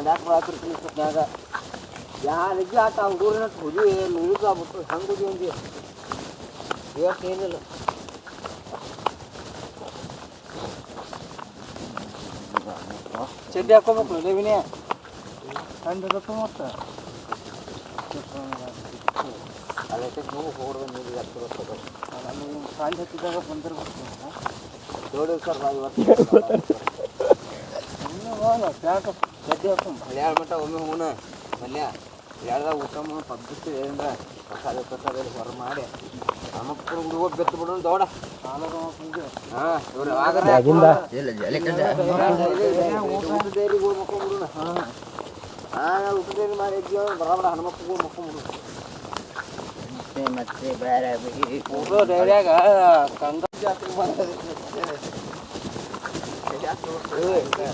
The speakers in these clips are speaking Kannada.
ಯಾಕೆ ಬರಾತಿರ್ತೀನಿಯಾಗ ಯಾರಿಗೆ ಆಟ ಹುಡುಗರಿನ ಹುಡುಗಿ ನುಗ್ಗಿದು ಆಗ್ಬಿಟ್ಟು ಹಂಗೆ ಹುಡುಗಿ ಒಂದು ಇವತ್ತು ಏನಿಲ್ಲ ಚಡ್ಡಿ ಹಾಕೋಬೇಕು ದೇವಿನೇ ಕಂಡಿರತ್ತ ಮತ್ತು ಅಲ್ಲೈತೆ ನೀವು ಹೋಗ್ದು ನೀವು ಯಾಕಿರೋದು ನಾನು ಕಾಲು ಹತ್ತಿದಾಗ ಬಂದಿರ್ಬೇಕು ನೋಡಿ ಸರ್ ಇವತ್ತು ಚಡ್ಡಿ ಹಾಕೊಂಡು ಹಳ್ಯಾಳ ಮಟ್ಟ ಒಮ್ಮೆ ಹೋಗೋಣ ಮಲ್ಯ ಹಳ್ಯಾಳ್ದಾಗ ಊಟ ಪದ್ಧತಿ ಏನಂದ್ರೆ ಪ್ರಸಾದ ಹೊರ ಮಾಡಿ ನಮ್ಮಕ್ಕಳು ಹುಡುಗ ಬೆತ್ತು ಬಿಡೋಣ ದೌಡ ಊಟದೇರಿಗೆ ಮಕ್ಕೊಂಡ್ಬಿಡೋಣ ಊಟದೇರಿ ಮಾಡಿ ಬರಾಬರ ಹನುಮಕ್ಕಗೂ ಮಕ್ಕೊಂಡ್ಬಿಡೋಣ ಮತ್ತೆ ಬೇರೆ ಊಟೋ ಡೈರ್ಯಾಗ ಕಂಗ ಜಾತ್ರೆ ಮಾಡೋದು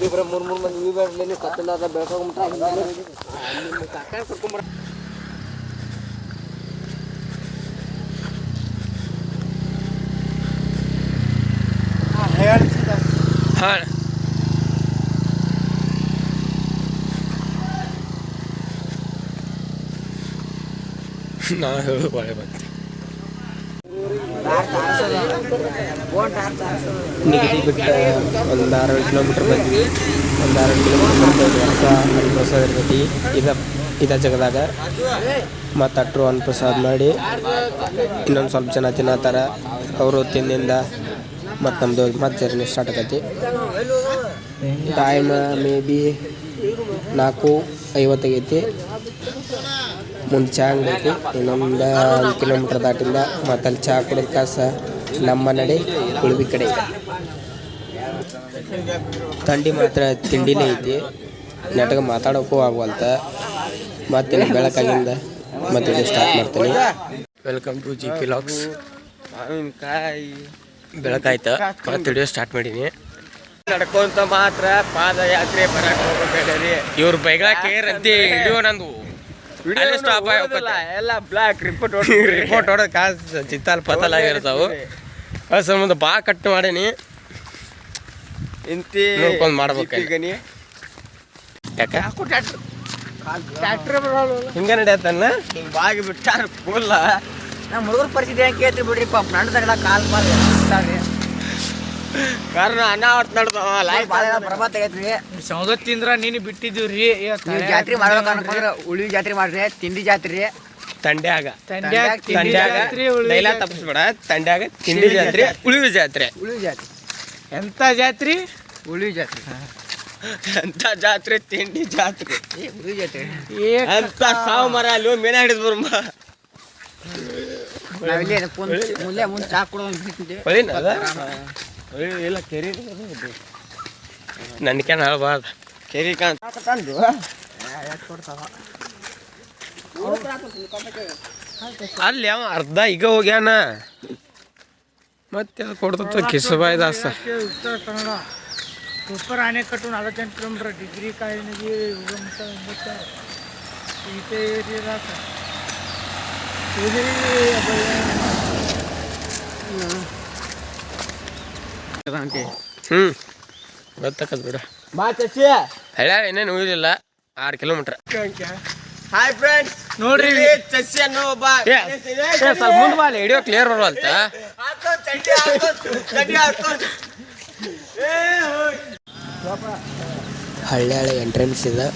ಇಬ್ಬರ ಮೂರು ಮಂದಿ ಇವು ಬೇಡಲಿ ಕತ್ತಲಾದ ಬೆಳ್ಕೊಂಬಿಟ್ಟ ಕಾಕ ಕರ್ಕೊಂಬರ ಹಾಂ ನಾ ಹೇಳೋದು ಬಾಳೆ ಬಂತು ನಿಗದಿ ಬಿಟ್ಟ ಒಂದು 6 ಕಿಲೋಮೀಟ್ರ್ ಬಂದ್ವಿ. ಒಂದು 6 ಕಿಲೋಮೀಟ್ರ್ ವರ್ಷ ಅನ್ಪ್ರಸಾದ ಇರ್ತೈತಿ. ಇದ ಜಗದಾಗ ಮತ್ತು ಅಟ್ರು ಅನ್ಪ್ರಸಾದ ಮಾಡಿ ಇನ್ನೊಂದು ಸ್ವಲ್ಪ ಜನ ತಿನ್ನತ್ತಾರ. ಅವರು ತಿಂದಿಂದ ಮತ್ತು ನಮ್ಮದು ಮತ್ತೆ ಜರ್ನಿ ಸ್ಟಾರ್ಟ್ ಆಕೈತಿ. ಟೈಮ್ ಮೇ ಬಿ 4:50 ಆಗೈತಿ. ಮುಂದೆ ಚಹಾ ಅಂಗಡಿ ಐತಿ. ಇನ್ನೊಂದು 1 ಕಿಲೋಮೀಟ್ರ್ ದಾಟಿಂದ ಮತ್ತು ಅಲ್ಲಿ ಚಹಾ ಕುಡಿದ ಕಾಸ ನಮ್ಮ ನಡೆ ಉಳುವಿ ಕಡೆ. ಥಂಡಿ ಮಾತ್ರ ತಿಂಡಿಲೇ ಐತಿ. ನೆಟ್ಗೆ ಮಾತಾಡೋಕ್ಕೂ ಆಗುವಲ್ತ. ಮತ್ತೆ ಬೆಳಕಾಗಿಂದ ಮತ್ತೆ ಸ್ಟಾರ್ಟ್ ಮಾಡ್ತೀನಿ. Welcome to G P logs. ಬೆಳಕಾಯ್ತು ಮತ್ತೆ ವಿಡಿಯೋ ಸ್ಟಾರ್ಟ್ ಮಾಡೀನಿ. ನಡ್ಕೊಂತ ಮಾತ್ರ ಪಾದಯಾತ್ರೆ ಬರಕ್ಕೆ ಹೋಗ್ಬೇಡ್ರಿ. ಇವ್ರು ಬೈಗಾಕೆ ರಂತಿ ವಿಡಿಯೋ ನಂದು ಸ್ಟಾಪ್ ಎಲ್ಲ ಬ್ಲಾಕ್ ರಿಪೋರ್ಟ್ ಹೊಡೋದು ಕಾಸು ಚಿತ್ತಾಲ್ ಪತಲ್ ಆಗಿರ್ತಾವು. ಅದು ಸಂಬಂಧ ಬಾ ಕಟ್ ಮಾಡೀನಿ. ಇಂತಿ ನೋಡ್ಕೊಂಡು ಮಾಡ್ಬೇಕು. ಯಾಕೆ ಹಿಂಗೆ ನಡೆಯತ್ತನ್ನ ಹಿಂಗೆ ಬಾಗಿ ಬಿಟ್ಟಾರ ಫುಲ್ಲ. ನಮ್ಮ ಹುಡುಗರ ಪರಿಸ್ಥಿತಿ ಹೆಂಗೆ ಕೇಳ್ತೀವಿ ಬಿಡ್ರಿ ಪಾಪ. ನಡ್ದಾಗ ಕಾಲ್ ಕಾರಣ ಅನಾವತ್ ನಡ್ದಾವ. ಪ್ರಮಾದ ತೆಗೈತ್ರಿ. ಸೌದತ್ತಿಂದ್ರ ನೀನು ಬಿಟ್ಟಿದ್ದೀವ್ರಿ. ಜಾತ್ರೆ ಮಾಡ್ಬೇಕಂದ್ರೆ ಉಳಿ ಜಾತ್ರೆ ಮಾಡ್ರಿ. ತಿಂಡಿ ಜಾತ್ರೆ ತಂಡ್ಯಾಗ ಡೈಲಾ ತಪ್ಪಿಸ್ಬೇಡ. ತಂಡ್ಯಾಗ ತಿಂಡಿ ಜಾತ್ರೆ, ಉಳಿವಿ ಜಾತ್ರೆ. ಎಂತ ಜಾತ್ರೆ? ಉಳಿ ಜಾತ್ರೆ. ಎಂತ ಜಾತ್ರೆ? ತಿಂಡಿ ಜಾತ್ರೆ. ಉಳಿ ಜಾತ್ರೆ ಅಂತ ಸಾವು ಮರ ಅಲ್ಲಿ ಮೇನ ಹಿಡಿದ್ ಬರ್ಮ. ಮುಂದೆ ಮುಂದೆ ಚಾ ಕೊಡೋದು ಇಲ್ಲ ಕೆರಿ ನನ್ಕೇನು ಹೇಳ್ಬಾರ್ದು. ಕೆರಿ ತಂದು ಅಲ್ಲಿ ಅವ ಅರ್ಧ ಈಗ ಹೋಗ್ಯಾನ. ಮತ್ತೆ ಅದು ಕೊಡ್ತ ಕಿಸಬಾಯಿ ದಾಸ. Uttara Kannada Whopper ಆಣೆಕಟ್ಟು 48 kilometre. Degree ಕಾಯಿನಿಗೆ ಗೊತ್ತಾಕತ್ ಬಿಡ. ಬಾ ಚಚ್ಚಿ. ಹೇಳ್ಯಾರ ಇನ್ನೇನು ಉಳಿದಿಲ್ಲ 6 ಕಿಲೋಮೀಟ್ರ್. ಹಾಯ್ ಫ್ರೆಂಡ್ಸ್, ನೋಡ್ರಿ ಚಚ್ಚಿ ಅನ್ನೋ ಒಬ್ಬ ಸ್ವಲ್ಪ ಮುಂದೆ ಬಾಲಿ ಹಿಡಿಯೋ ಕ್ಲಿಯರ್ ಬರುವಲ್ತ. ಹಳ್ಳ್ಯಾಳ ಎಂಟ್ರೆನ್ಸ್ ಇದೆ.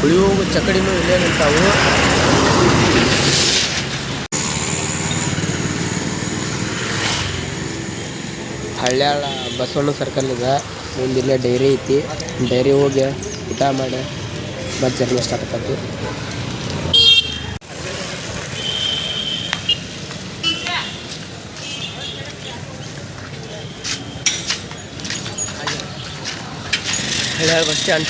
ಉಳಿಯೋಗು ಚಕಡಿನೂ ಇಲ್ಲೇ ನಿಂತಾವು. ಹಳ್ಳ್ಯಾಳ ಬಸವಣ್ಣ ಸರ್ಕಲ್ ಇದೆ. ಮುಂದಿಲ್ಲೇ ಡೈರಿ ಐತಿ. ಡೈರಿ ಹೋಗಿ ಊಟ ಮಾಡಿ ಮತ್ತೆ ಜರ್ನಿ ಸ್ಟಾರ್ಟ್ ಆಕತಿ. ಹಳ್ಳ್ಯಾಳ ಬಸ್ ಸ್ಟ್ಯಾಂಡ್.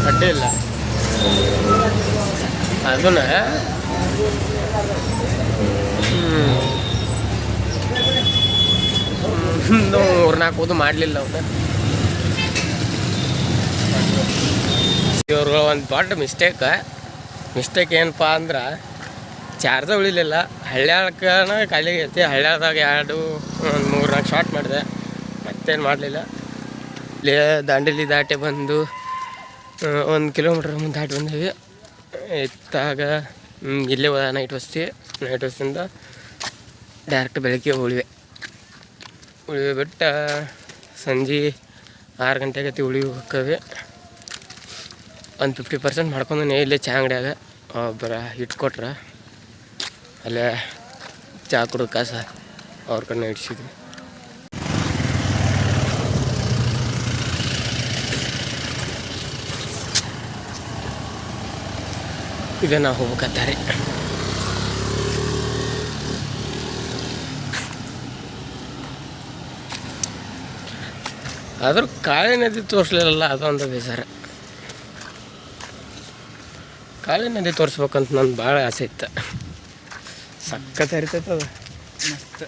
ಅಡ್ಡಿಲ್ಲ ಅದನ್ನ ಒಂದು 3-4 ಓದು ಮಾಡಲಿಲ್ಲ ಅವನು. ಇವ್ರು ಒಂದು ದೊಡ್ಡ ಮಿಸ್ಟೇಕ್ ಏನಪ್ಪ ಅಂದ್ರೆ ಚಾರ್ಜ ಉಳಿಲಿಲ್ಲ. ಹಳ್ಳ್ಯಾಳ್ಕನ ಖಾಲಿ ಐತಿ. ಹಳ್ಳ್ಯಾಳ್ದಾಗ 2-3-4 ಶಾರ್ಟ್ ಮಾಡಿದೆ, ಮತ್ತೇನು ಮಾಡಲಿಲ್ಲ. ಇಲ್ಲೇ ದಾಂಡೇಲಿ ದಾಟೆ ಬಂದು 1 ಕಿಲೋಮೀಟ್ರ್ ಮುಂದೆ ದಾಟಿ ಬಂದೀವಿ. ಇತ್ತಾಗ ಇಲ್ಲೇ ನೈಟ್ ಬಸ್ಸಿಂದ ಡೈರೆಕ್ಟ್ ಬೆಳಗ್ಗೆ ಉಳಿವೆ ಬಿಟ್ಟು ಸಂಜೆ 6 ಗಂಟೆಗೆ ಉಳಿವು ಹೋಕ್ಕವೆ. ಒಂದು 50% ಮಾಡ್ಕೊಂಡು ಇಲ್ಲೇ ಚಹಾ ಅಂಗಡಿಯಾಗ ಒಬ್ಬರ ಇಟ್ಕೊಟ್ರೆ ಅಲ್ಲೇ ಚಹಾ ಕುಡಿದು ಕಾಸ ಅವ್ರ ಕಡೆ ಇಡ್ಸಿದ್ವಿ. ಇದೇ ನಾವು ಹೋಗ್ಬೇಕತ್ತಾರೆ. ಆದ್ರೂ ಕಾಳಿ ನದಿ ತೋರಿಸ್ಲಿಲ್ಲ, ಅದೊಂದು ಬೇಜಾರ. ಕಾಳಿ ನದಿ ತೋರಿಸ್ಬೇಕಂತ ನಂದು ಭಾಳ ಆಸೆ ಇತ್ತು. ಸಖತ್ ಹರಿತೈತೆ ಅದು, ಮಸ್ತ್.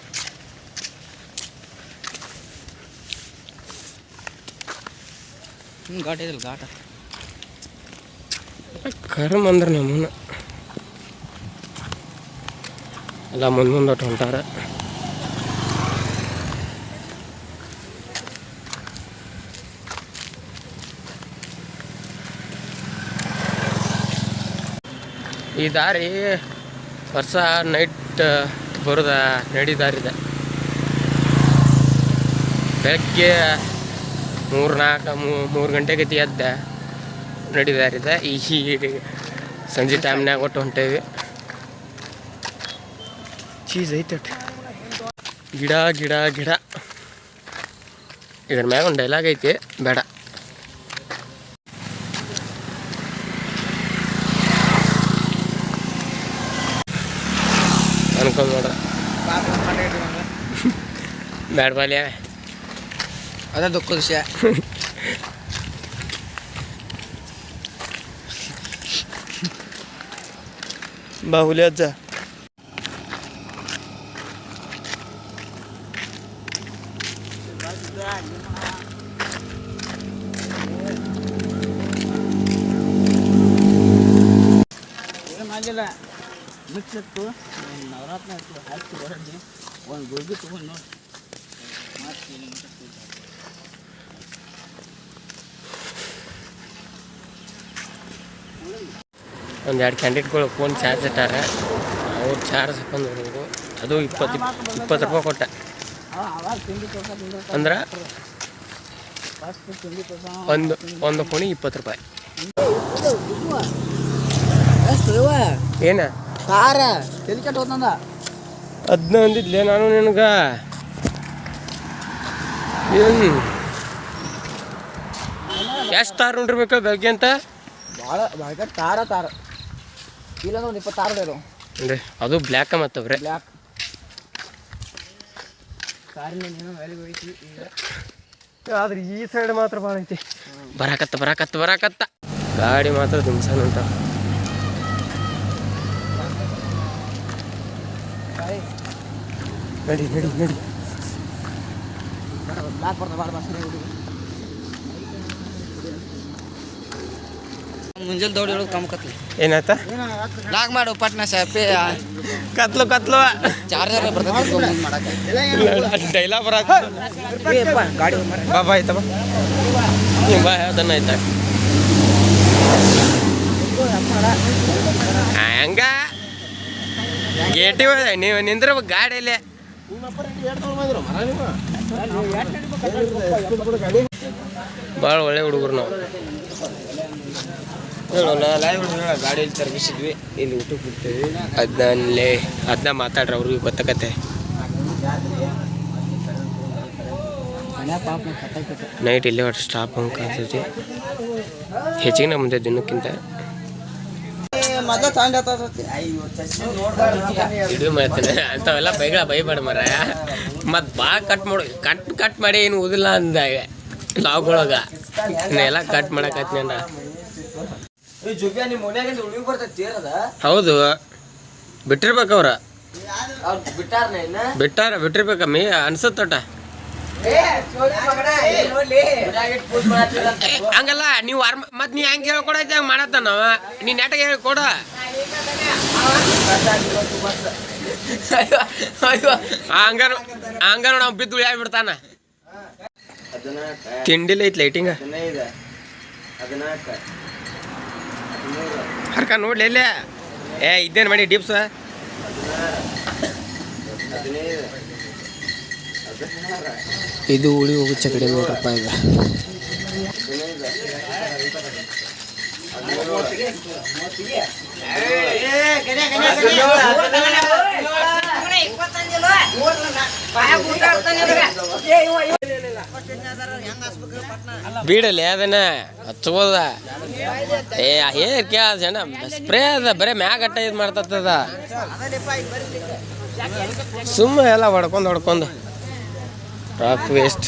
ಘಾಟ ಇದಲ್ಲ, ಘಾಟ ಕರ್ಮ ಅಂದ್ರೆ ನಮ್ಮನ್ನ ಎಲ್ಲ ಮುಂದೆ ಹೊಂಟಾರ. ಈ ದಾರಿ ವರ್ಷ ನೈಟ್ ಬರೋದ ನಡಿ ದಾರಿದೆ. ಬೆಳಗ್ಗೆ 3 ಗಂಟೆಗೆ ಎದ್ದೆ ನಡಿ ದಾರಿದೆ. ಈ ಸಂಜೆ ಟೈಮ್ನಾಗ ಒಟ್ಟು ಹೊಂಟೇವಿ. ಚೀಸ್ ಐತೆ ಗಿಡ ಗಿಡ ಗಿಡ. ಇದ್ರ ಮ್ಯಾಗ ಒಂದು ಡೈಲಾಗ್ ಐತಿ, ಬೇಡ ಅನ್ಕೊಂಡ್ ನೋಡ್ರ. ಬ್ಯಾಡ ಬಾಲ್ಯ, ಅದ ದುಃಖದ ವಿಷಯ. ಬಾಹುಲಿ ಅಜ್ಜ ಮಾಡಿಲ್ಲ. ಮಿಕ್ಸಿತ್ತು ನವರಾತ್ರಿ ಹಾಕಿ ಹೊರಗೆ ಒಂದು ಗುಳ್ಗಿ ತೊಗೊಂಡು ನೋಡಿ ಒಂದು 2 ಕ್ಯಾಂಡಿಡೇಟ್ಗಳು ಫೋನ್ ಚಾರ್ಜ್ ಇಟ್ಟಾರ. ಅವ್ರು ಚಾರ್ಜ್ ಹಾಕೊಂಡು ಹೋಗೋದು. ಅದು 20 ರೂಪಾಯಿ ಕೊಟ್ಟ. ಅಂದ್ರೆ ಒಂದು ಫೋನಿಗೆ 20 ರೂಪಾಯಿ. ಏನ ಕಾರ ತಲೆ ಕೆಟ್ಟ ಹೋತಂದ. ಅದನ್ನ ಅಂದಿದ್ಲೆ ನಾನು ನಿನಗೆ. ಏನು ಎಷ್ಟು ತಾರು ನೋಡಿರ್ಬೇಕು ಬೆಳಗ್ಗೆ ಅಂತ? ಭಾಳ ತಾರ ಇಲ್ಲ ಒಂದು 20 ತಾರ ಇರೋ ಅಂದರೆ ಅದು ಬ್ಲ್ಯಾಕ ಮತ್ತವ್ರೆ ಬ್ಲ್ಯಾಕ್ ಕಾರಿನ ನೀನು ಮೇಲೆ ಹೋಯ್ತು ಈಗ. ಆದ್ರೆ ಈ ಸೈಡ್ ಮಾತ್ರ ಭಾಳ ಐತಿ. ಬರಾಕತ್ತ ಗಾಡಿ ಮಾತ್ರ ದುಮ್ಸನ್ ಅಂತ. ನಡಿ ಬ್ಲ್ಯಾಕ್ ಬರ್ತದೆ ಭಾಳ ಬಸ್. ಮುಂಜಾನೆ ದೌಡಿ ಹೇಳೋದು ಕಮ್ ಕತ್ಲಿ ಏನಾಯ್ತಾ? ಲಾಕ್ ಮಾಡು ಪಟ್ನ ಶಾಪಿ ಕತ್ಲು ಚಾರ್ಜರ್ ಬರ್ತದೆ ಮಾಡಕ್ಕೆ. ಡೈಲಾಗ್ ಬರಾಕ ಗಾಡಿ ಬಾ ಆಯ್ತಮ್ಮ. ಬಾ ಅದನ್ನ ಆಯ್ತಾ ಹಂಗ ಗೇಟಿವ್ ನೀವು ನಿಂದ್ರೆ ಗಾಡಿಯಲ್ಲೇ. ಭಾಳ ಒಳ್ಳೆ ಹುಡುಗರು ನಾವು. ಹೇಳೋಣ ಗಾಡಿಯಲ್ಲಿ ತರ್ಗಿಸಿದ್ವಿ, ಇಲ್ಲಿ ಊಟಕ್ಕೆ ಬಿಡ್ತೇವೆ. ಅದನ್ನ ಮಾತಾಡ್ರಿ, ಅವ್ರಿಗೆ ಗೊತ್ತಾಗತ್ತೆ. ನೈಟ್ ಇಲ್ಲೇ ಒಟ್ಟು ಸ್ಟಾಪ್ ಅಂತ ಕಾಣ್ತೈತಿ. ಹೆಚ್ಚಿಗೆ ನಮ್ಮದೇ ದಿನಕ್ಕಿಂತ ಇದು ಮಾಡ್ತೇನೆ ಅಂಥವೆಲ್ಲ ಬೈಬೇಡ ಮರ. ಮತ್ತು ಭಾಳ ಕಟ್ ಮಾಡಿ ಏನು ಓದಿಲ್ಲ ಅಂದಾಗ ಲಾಗ್ಗಳೊಳಗ ಎಲ್ಲ ಕಟ್ ಮಾಡಕತ್ನ. ಹೌದು, ಬಿಟ್ಟಿರ್ಬೇಕು ಅವ್ರ. ಬಿಟ್ಟಿರ್ಬೇಕ ಮೀ ಅನ್ಸತ್ತೋಟ. ಹಂಗಲ್ಲ ನೀವು ಮತ್ತೆ ನೀ ಹೆಂಗೆ ಹೇಳ್ಕೊಡೈತೆ ಹಂಗೆ ಮಾಡತ್ತ ನಾವ ನೀ ನೆಟ್ಗೆ ಹೇಳ್ಕೊಡ ಹಂಗ ನಾವು ಬಿದ್ದು ಉಳಿಯಾಗ್ಬಿಡ್ತಾನ ತಿಂಡಿಲ್ಲ ಐತ್ ಲೈಟಿಂಗ ಹರ್ಕ ನೋಡ್ಲಿ ಇಲ್ಲೇ ಇದ್ದೇನು ಮಾಡಿ ಡಿಪ್ಸ್ ಇದು ಉಳಿ ಹೋಗು ಚಕಡಿ ನೋಡ್ರಪ್ಪ ಈಗ ಬೀಡಲ್ಲಿ ಅದನ್ನ ಹಚ್ಬೋದ ಹೇರ್ ಜನ ಸ್ಪ್ರೇ ಅದ ಬರೇ ಮ್ಯಾಗಟ್ಟ ಇದು ಮಾಡ್ತದ ಸುಮ್ಮ ಎಲ್ಲ ಹೊಡ್ಕೊಂಡು ರಾಕ್ ವೇಸ್ಟ್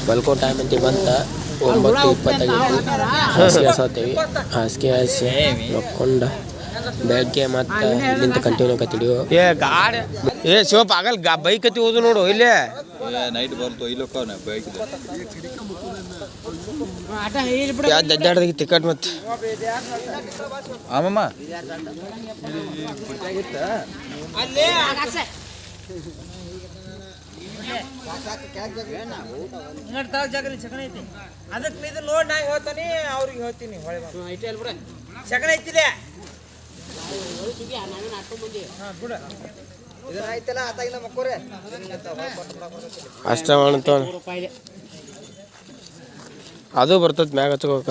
ಮಲ್ಕೋ ಟೈಮ್ ಅಂತ ಬಂತ 9:20 ಹಾಸಿಗೆ ಹಸತ್ತೀವಿ ಹಾಸಿಗೆ ಹಸಿ ಮಕ್ಕೊಂಡ ಬೆಳಗ್ಗೆ ಮತ್ತೆ ಇಲ್ಲಿಂದ ಕಂಟಿನ್ಯೂ ಕತ್ತಿಡಿಯೋ ಗಾಡಿ ಶಿವಪ್ಪ ಆಗಲ್ಲ ಬೈಕ್ ಹತ್ತಿ ಹೋದು ನೋಡು ಇಲ್ಲೇ ನೈಟ್ ಬಂತು ಇಲ್ಲಕ್ಕ ಬೈಕ್ ದಡ್ಡಾಡ್ದಾಗ ಟಿಕೆಟ್ ಮತ್ತೆ ಆಮಮ್ಮ ಅದಕ್ಕೆ ಇದು ನೋಡಿ ನಾ ಹೇಳ್ತಾನೆ ಅವ್ರಿಗೆ ಹೇಳ್ತೀನಿ ಸಗಣ ಐತಿಲ್ಲ ಅಷ್ಟ ಮಾಡ್ತ ಅದು ಬರ್ತದ ಮ್ಯಾಗ ಹಚ್ಕೋಕ